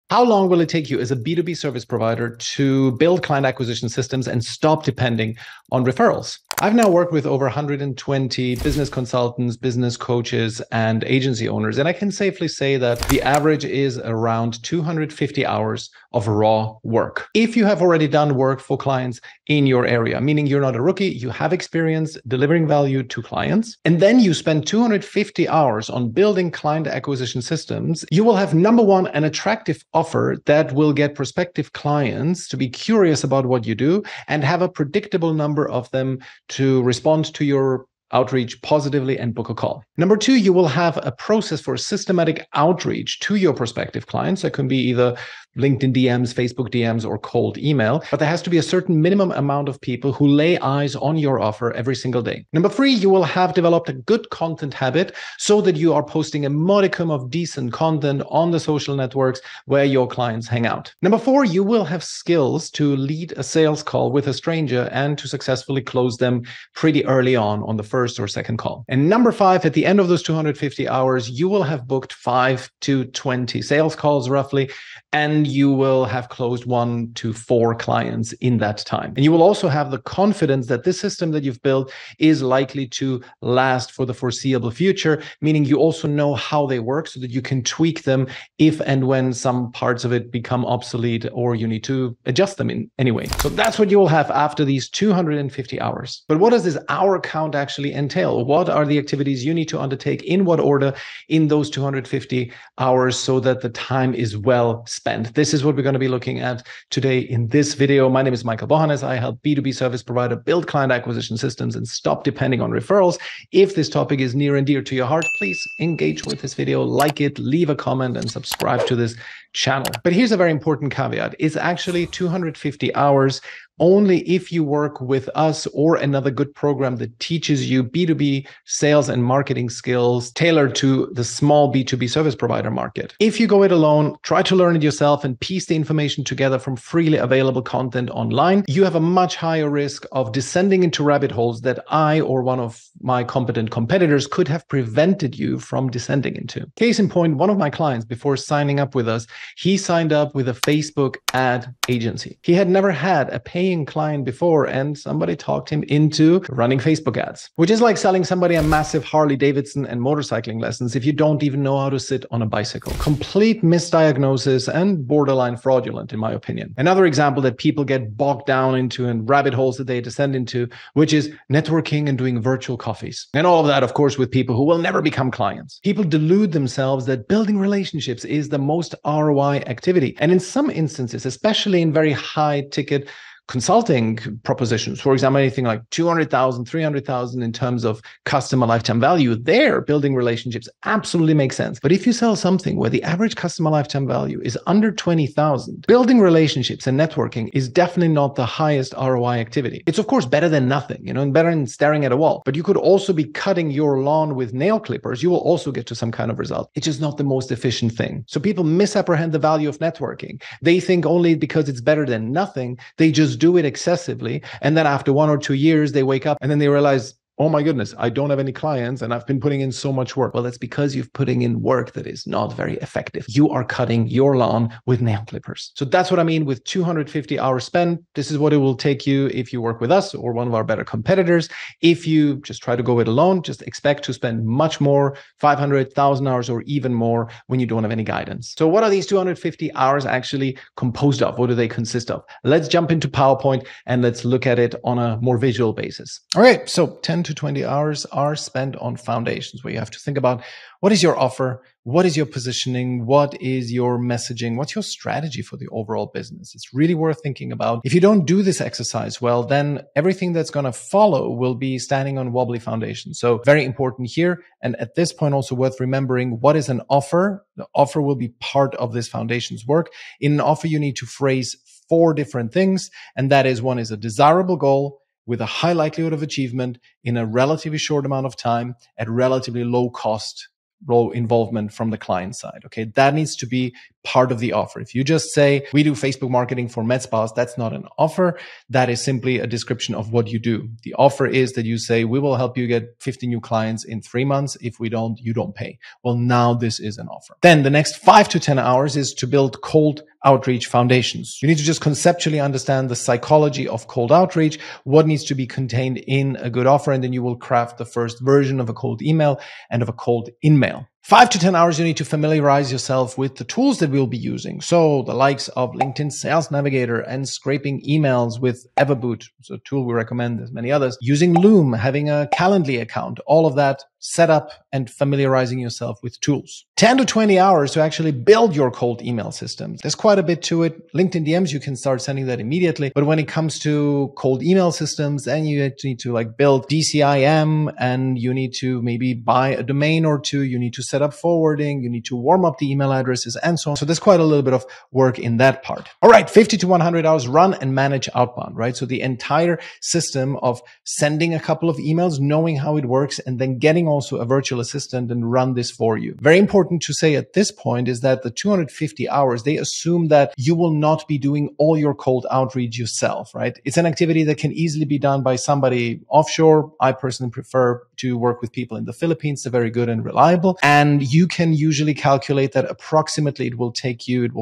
How long will it take you as a B2B service provider to build client acquisition systems and stop depending on referrals? I've now worked with over 120 business consultants, business coaches, and agency owners, and I can safely say that the average is around 250 hours of raw work. If you have already done work for clients in your area, meaning you're not a rookie, you have experience delivering value to clients, and then you spend 250 hours on building client acquisition systems, you will have, number one, an attractive offer that will get prospective clients to be curious about what you do and have a predictable number of them to respond to your outreach positively and book a call. Number two, you will have a process for systematic outreach to your prospective clients. That can be either LinkedIn DMs, Facebook DMs, or cold email, but there has to be a certain minimum amount of people who lay eyes on your offer every single day. Number three, you will have developed a good content habit so that you are posting a modicum of decent content on the social networks where your clients hang out. Number four, you will have skills to lead a sales call with a stranger and to successfully close them pretty early on the first or second call. And number five, at the end of those 250 hours, you will have booked 5 to 20 sales calls roughly, and you will have closed 1 to 4 clients in that time. And you will also have the confidence that this system that you've built is likely to last for the foreseeable future, meaning you also know how they work so that you can tweak them if and when some parts of it become obsolete or you need to adjust them in any way. So that's what you will have after these 250 hours. But what does this hour count actually entail? What are the activities you need to undertake in what order in those 250 hours so that the time is well spent? This is what we're going to be looking at today in this video. My name is Michael Bohannes. I help B2B service provider build client acquisition systems and stop depending on referrals. If this topic is near and dear to your heart, please engage with this video, like it, leave a comment, and subscribe to this channel. But here's a very important caveat. It's actually 250 hours only if you work with us or another good program that teaches you B2B sales and marketing skills tailored to the small B2B service provider market. If you go it alone, try to learn it yourself and piece the information together from freely available content online, you have a much higher risk of descending into rabbit holes that I or one of my competent competitors could have prevented you from descending into. Case in point, one of my clients, before signing up with us, he signed up with a Facebook ad agency. He had never had a paying client before, and somebody talked him into running Facebook ads, which is like selling somebody a massive Harley Davidson and motorcycling lessons if you don't even know how to sit on a bicycle. Complete misdiagnosis and borderline fraudulent, in my opinion. Another example that people get bogged down into and rabbit holes that they descend into, which is networking and doing virtual coffees. And all of that, of course, with people who will never become clients. People delude themselves that building relationships is the most ROI activity. And in some instances, especially in very high ticket consulting propositions, for example, anything like 200,000, 300,000 in terms of customer lifetime value, there building relationships absolutely makes sense. But if you sell something where the average customer lifetime value is under 20,000, building relationships and networking is definitely not the highest ROI activity. It's of course better than nothing, and better than staring at a wall, but you could also be cutting your lawn with nail clippers. You will also get to some kind of result. It's just not the most efficient thing. So people misapprehend the value of networking. They think only because it's better than nothing, they just do it excessively. And then after 1 or 2 years, they wake up and then they realize, oh my goodness, I don't have any clients and I've been putting in so much work. Well, that's because you've putting in work that is not very effective. You are cutting your lawn with nail clippers. So that's what I mean with 250 hours spent. This is what it will take you if you work with us or one of our better competitors. If you just try to go it alone, just expect to spend much more, 500, 1,000 hours or even more when you don't have any guidance. So what are these 250 hours actually composed of? What do they consist of? Let's jump into PowerPoint and let's look at it on a more visual basis. All right, so 10 to 20 hours are spent on foundations, where you have to think about what is your offer, what is your positioning, what is your messaging, what's your strategy for the overall business. It's really worth thinking about. If you don't do this exercise well, then everything that's going to follow will be standing on wobbly foundations. So very important here. And at this point, also worth remembering, what is an offer? The offer will be part of this foundations work. In an offer, you need to phrase 4 different things. And that is, one is a desirable goal with a high likelihood of achievement in a relatively short amount of time at relatively low cost, low involvement from the client side. Okay, that needs to be part of the offer. If you just say, we do Facebook marketing for med spas, that's not an offer. That is simply a description of what you do. The offer is that you say, we will help you get 50 new clients in 3 months. If we don't, you don't pay. Well, now this is an offer. Then the next 5 to 10 hours is to build cold outreach foundations. You need to just conceptually understand the psychology of cold outreach, what needs to be contained in a good offer, and then you will craft the first version of a cold email and of a cold in-mail. 5 to 10 hours, you need to familiarize yourself with the tools that we'll be using. So the likes of LinkedIn Sales Navigator and scraping emails with Everboot, it's a tool we recommend. There's many others. Using Loom, having a Calendly account, all of that set up and familiarizing yourself with tools. 10 to 20 hours to actually build your cold email system. There's quite a bit to it. LinkedIn DMs, you can start sending that immediately. But when it comes to cold email systems, then you need to build DCIM, and you need to maybe buy a domain or two. You need to set up forwarding. You need to warm up the email addresses and so on. So there's quite a little bit of work in that part. All right, 50 to 100 hours, run and manage outbound, right? So the entire system of sending a couple of emails, knowing how it works, and then getting also a virtual assistant and run this for you. Very important to say at this point is that the 250 hours, they assume that you will not be doing all your cold outreach yourself, right? It's an activity that can easily be done by somebody offshore. I personally prefer to work with people in the Philippines. They're very good and reliable. And you can usually calculate that approximately it will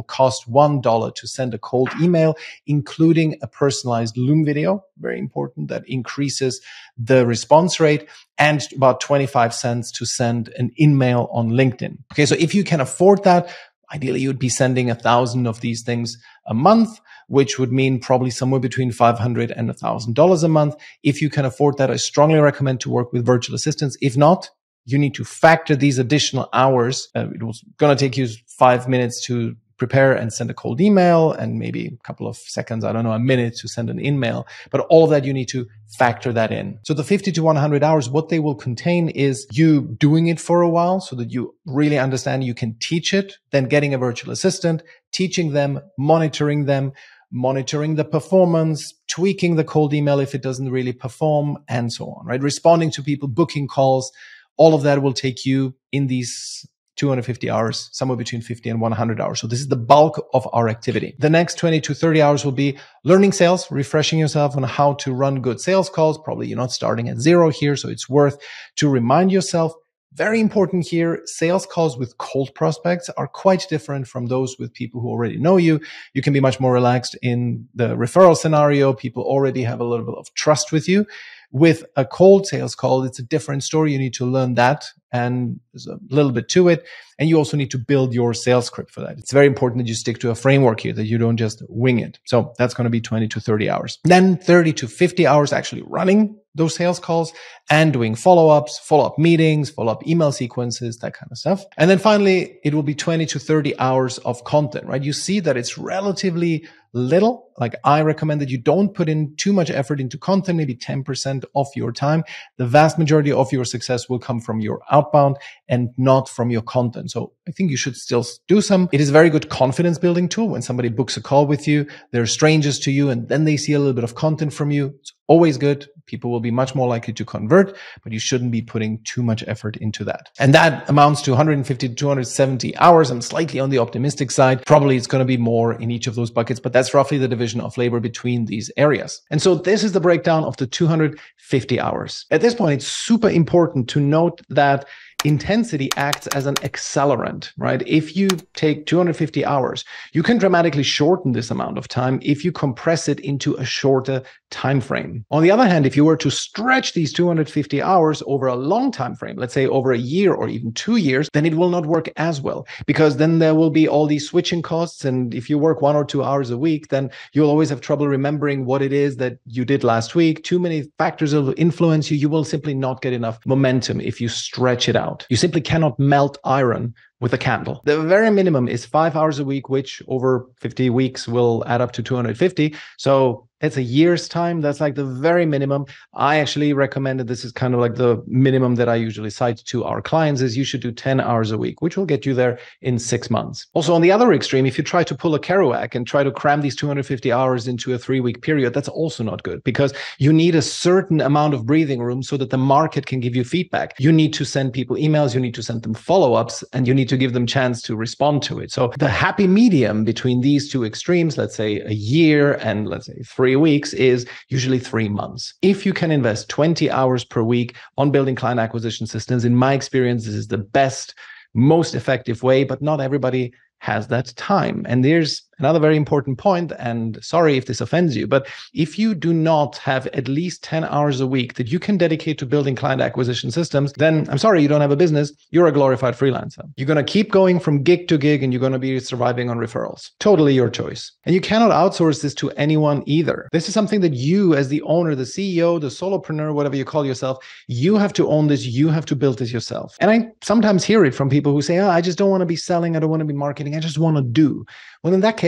cost $1 to send a cold email, including a personalized Loom video. Very important. That increases the response rate, and about 25 cents to send an in-mail on LinkedIn. Okay. So if you can afford that, ideally you would be sending 1,000 of these things a month, which would mean probably somewhere between $500 and $1,000 a month. If you can afford that, I strongly recommend to work with virtual assistants. If not, you need to factor these additional hours. It was going to take you 5 minutes to prepare and send a cold email, and maybe a couple of seconds, I don't know, a minute to send an in-mail. But all of that, you need to factor that in. So the 50 to 100 hours, what they will contain is you doing it for a while so that you really understand, you can teach it, then getting a virtual assistant, teaching them, monitoring the performance, tweaking the cold email if it doesn't really perform, and so on, right? Responding to people, booking calls, all of that will take you in these 250 hours, somewhere between 50 and 100 hours. So this is the bulk of our activity. The next 20 to 30 hours will be learning sales, refreshing yourself on how to run good sales calls. Probably you're not starting at zero here, so it's worth to remind yourself. Very important here, sales calls with cold prospects are quite different from those with people who already know you. You can be much more relaxed in the referral scenario. People already have a little bit of trust with you. With a cold sales call, it's a different story. You need to learn that, and there's a little bit to it. And you also need to build your sales script for that. It's very important that you stick to a framework here, that you don't just wing it. So that's going to be 20 to 30 hours. Then 30 to 50 hours actually running those sales calls and doing follow-ups, follow-up meetings, follow-up email sequences, that kind of stuff. And then finally, it will be 20 to 30 hours of content, right? You see that it's relatively little. Like, I recommend that you don't put in too much effort into content, maybe 10% of your time. The vast majority of your success will come from your outbound and not from your content. So I think you should still do some. It is a very good confidence building tool. When somebody books a call with you, they're strangers to you, and then they see a little bit of content from you. It's always good. People will be much more likely to convert, but you shouldn't be putting too much effort into that. And that amounts to 150 to 270 hours. I'm slightly on the optimistic side. Probably it's going to be more in each of those buckets, but that's roughly the division of labor between these areas. And so this is the breakdown of the 250 hours. At this point, it's super important to note that intensity acts as an accelerant, right? If you take 250 hours, you can dramatically shorten this amount of time if you compress it into a shorter time frame. On the other hand, if you were to stretch these 250 hours over a long time frame, let's say over a year or even 2 years, then it will not work as well, because then there will be all these switching costs. And if you work 1 or 2 hours a week, then you'll always have trouble remembering what it is that you did last week. Too many factors will influence you. You will simply not get enough momentum if you stretch it out. You simply cannot melt iron with a candle. The very minimum is 5 hours a week, which over 50 weeks will add up to 250. So it's a year's time. That's like the very minimum. I actually recommend that this is kind of like the minimum that I usually cite to our clients is you should do 10 hours a week, which will get you there in 6 months. Also, on the other extreme, if you try to pull a Kerouac and try to cram these 250 hours into a 3-week period, that's also not good, because you need a certain amount of breathing room so that the market can give you feedback. You need to send people emails, you need to send them follow-ups, and you need to give them chance to respond to it. So the happy medium between these two extremes, let's say a year and let's say 3 weeks, is usually 3 months. If you can invest 20 hours per week on building client acquisition systems, in my experience, this is the best, most effective way, but not everybody has that time. And there's another very important point, and sorry if this offends you, but if you do not have at least 10 hours a week that you can dedicate to building client acquisition systems, then I'm sorry, you don't have a business. You're a glorified freelancer. You're going to keep going from gig to gig and you're going to be surviving on referrals. Totally your choice. And you cannot outsource this to anyone either. This is something that you, as the owner, the CEO, the solopreneur, whatever you call yourself, you have to own this. You have to build this yourself. And I sometimes hear it from people who say, oh, I just don't want to be selling. I don't want to be marketing. I just want to do. Well, in that case,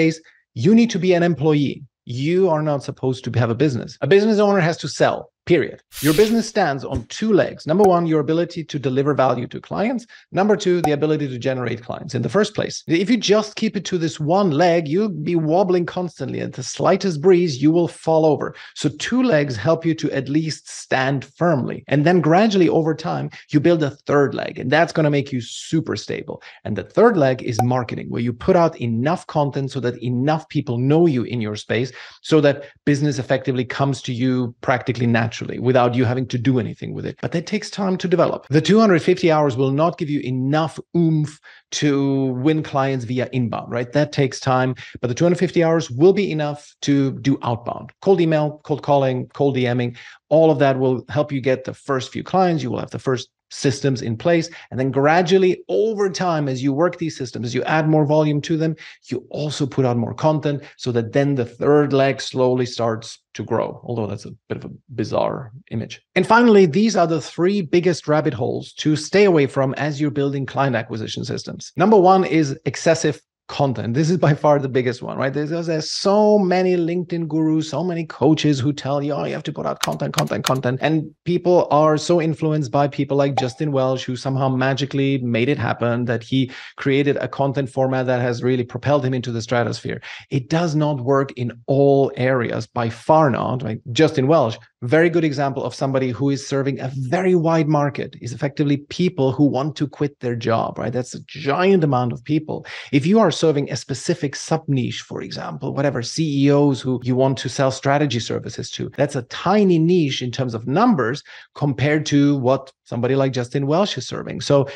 you need to be an employee. You are not supposed to have a business. A business owner has to sell, period. Your business stands on 2 legs. Number 1, your ability to deliver value to clients. Number 2, the ability to generate clients in the first place. If you just keep it to this one leg, you'll be wobbling constantly. At the slightest breeze, you will fall over. So 2 legs help you to at least stand firmly. And then gradually over time, you build a 3rd leg, and that's going to make you super stable. And the 3rd leg is marketing, where you put out enough content so that enough people know you in your space, so that business effectively comes to you practically naturally without you having to do anything with it. But that takes time to develop. The 250 hours will not give you enough oomph to win clients via inbound, right? That takes time, but the 250 hours will be enough to do outbound. Cold email, cold calling, cold DMing, all of that will help you get the first few clients. You will have the first systems in place. And then gradually over time, as you work these systems, as you add more volume to them, you also put out more content so that then the 3rd leg slowly starts to grow, although that's a bit of a bizarre image. And finally, these are the 3 biggest rabbit holes to stay away from as you're building client acquisition systems. Number 1 is excessive content. This is by far the biggest one, right? There's so many LinkedIn gurus, so many coaches who tell you, oh, you have to put out content. And people are so influenced by people like Justin Welsh, who somehow magically made it happen, that he created a content format that has really propelled him into the stratosphere. It does not work in all areas, by far not. Like Justin Welsh, very good example of somebody who is serving a very wide market, is effectively people who want to quit their job, right? That's a giant amount of people. If you are serving a specific sub-niche, for example, whatever, CEOs who you want to sell strategy services to, that's a tiny niche in terms of numbers compared to what somebody like Justin Welsh is serving. So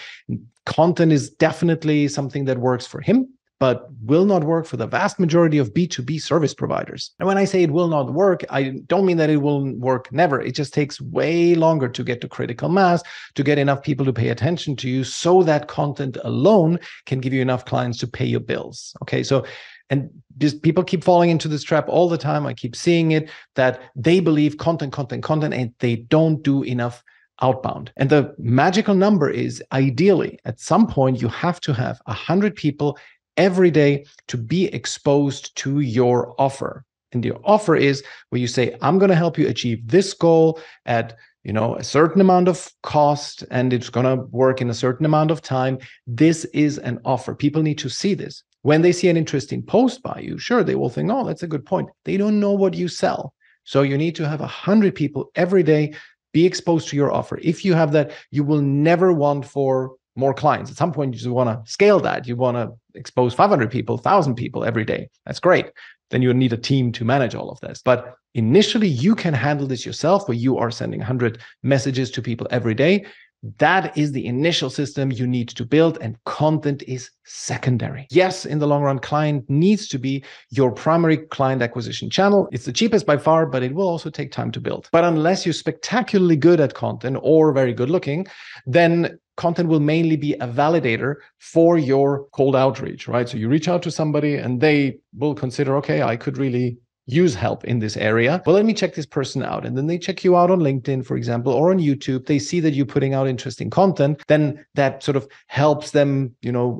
content is definitely something that works for him, but will not work for the vast majority of B2B service providers. And when I say it will not work, I don't mean that it will work never. It just takes way longer to get to critical mass, to get enough people to pay attention to you, so that content alone can give you enough clients to pay your bills. Okay, so and just people keep falling into this trap all the time. I keep seeing it, that they believe content, and they don't do enough outbound. And the magical number is, ideally, at some point, you have to have 100 people every day to be exposed to your offer. And your offer is where you say, I'm going to help you achieve this goal at a certain amount of cost, and it's going to work in a certain amount of time. This is an offer. People need to see this. When they see an interesting post by you, sure, they will think, oh, that's a good point. They don't know what you sell. So you need to have 100 people every day be exposed to your offer. If you have that, you will never want for more clients. At some point, you just want to scale that. You want to expose 500 people, 1,000 people every day. That's great. Then you need a team to manage all of this. But initially, you can handle this yourself, where you are sending 100 messages to people every day. That is the initial system you need to build, and content is secondary. Yes, in the long run, client needs to be your primary client acquisition channel. It's the cheapest by far, but it will also take time to build. But unless you're spectacularly good at content or very good looking, then content will mainly be a validator for your cold outreach, right? So you reach out to somebody and they will consider, okay, I could really use help in this area. Well, let me check this person out. And then they check you out on LinkedIn, for example, or on YouTube. They see that you're putting out interesting content. Then that sort of helps them,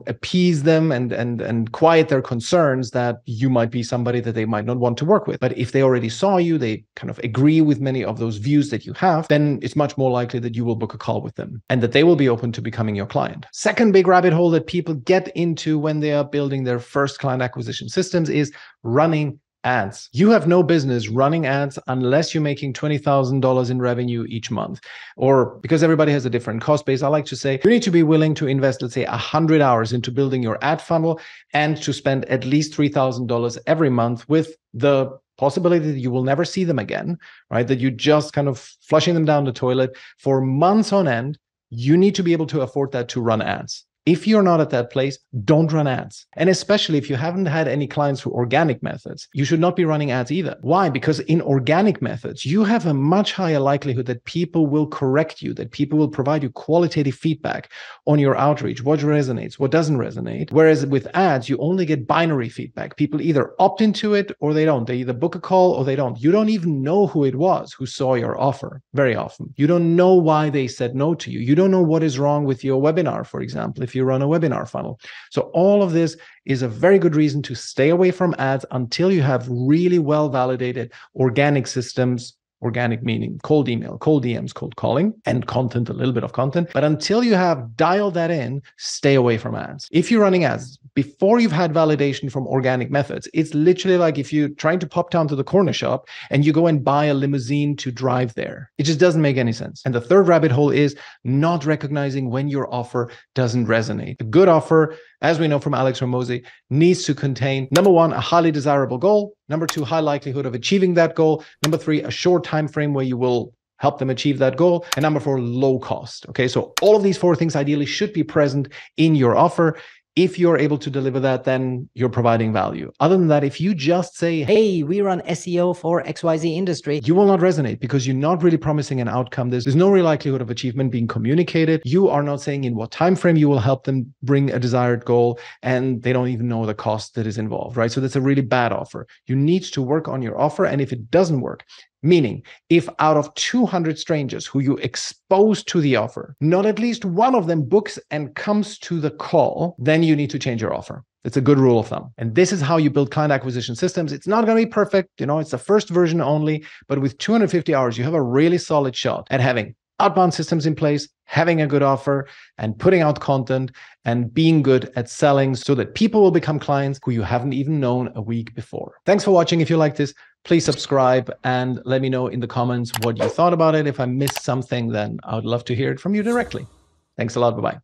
appease them and quiet their concerns that you might be somebody that they might not want to work with. But if they already saw you, they kind of agree with many of those views that you have, then it's much more likely that you will book a call with them and that they will be open to becoming your client. Second big rabbit hole that people get into when they are building their first client acquisition systems is running ads. You have no business running ads unless you're making $20,000 in revenue each month. Or because everybody has a different cost base, I like to say you need to be willing to invest, let's say, 100 hours into building your ad funnel and to spend at least $3,000 every month, with the possibility that you will never see them again, right? That you just kind of flushing them down the toilet for months on end. You need to be able to afford that to run ads. If you're not at that place, don't run ads. And especially if you haven't had any clients through organic methods, you should not be running ads either. Why? Because in organic methods, you have a much higher likelihood that people will correct you, that people will provide you qualitative feedback on your outreach, what resonates, what doesn't resonate. Whereas with ads, you only get binary feedback. People either opt into it or they don't. They either book a call or they don't. You don't even know who it was who saw your offer very often. You don't know why they said no to you. You don't know what is wrong with your webinar, for example, if you run a webinar funnel. So all of this is a very good reason to stay away from ads until you have really well validated organic systems. Organic meaning cold email, cold DMs, cold calling, and content, a little bit of content. But until you have dialed that in, stay away from ads. If you're running ads before you've had validation from organic methods, it's literally like if you're trying to pop down to the corner shop and you go and buy a limousine to drive there. It just doesn't make any sense. And the third rabbit hole is not recognizing when your offer doesn't resonate. A good offer, as we know from Alex Hormozi, needs to contain, number one, a highly desirable goal. Number two, high likelihood of achieving that goal. Number three, a short time frame where you will help them achieve that goal. And number four, low cost. Okay, so all of these four things ideally should be present in your offer. If you're able to deliver that, then you're providing value. Other than that, if you just say, hey, we run SEO for XYZ industry, you will not resonate because you're not really promising an outcome. There's no real likelihood of achievement being communicated. You are not saying in what time frame you will help them bring a desired goal, and they don't even know the cost that is involved, right? So that's a really bad offer. You need to work on your offer. And if it doesn't work, meaning if out of 200 strangers who you expose to the offer, not at least one of them books and comes to the call, then you need to change your offer. It's a good rule of thumb. And this is how you build client acquisition systems. It's not going to be perfect. It's the first version only, but with 250 hours, you have a really solid shot at having outbound systems in place, having a good offer, and putting out content and being good at selling so that people will become clients who you haven't even known a week before. Thanks for watching. If you like this, please subscribe and let me know in the comments what you thought about it. If I missed something, then I would love to hear it from you directly. Thanks a lot. Bye-bye.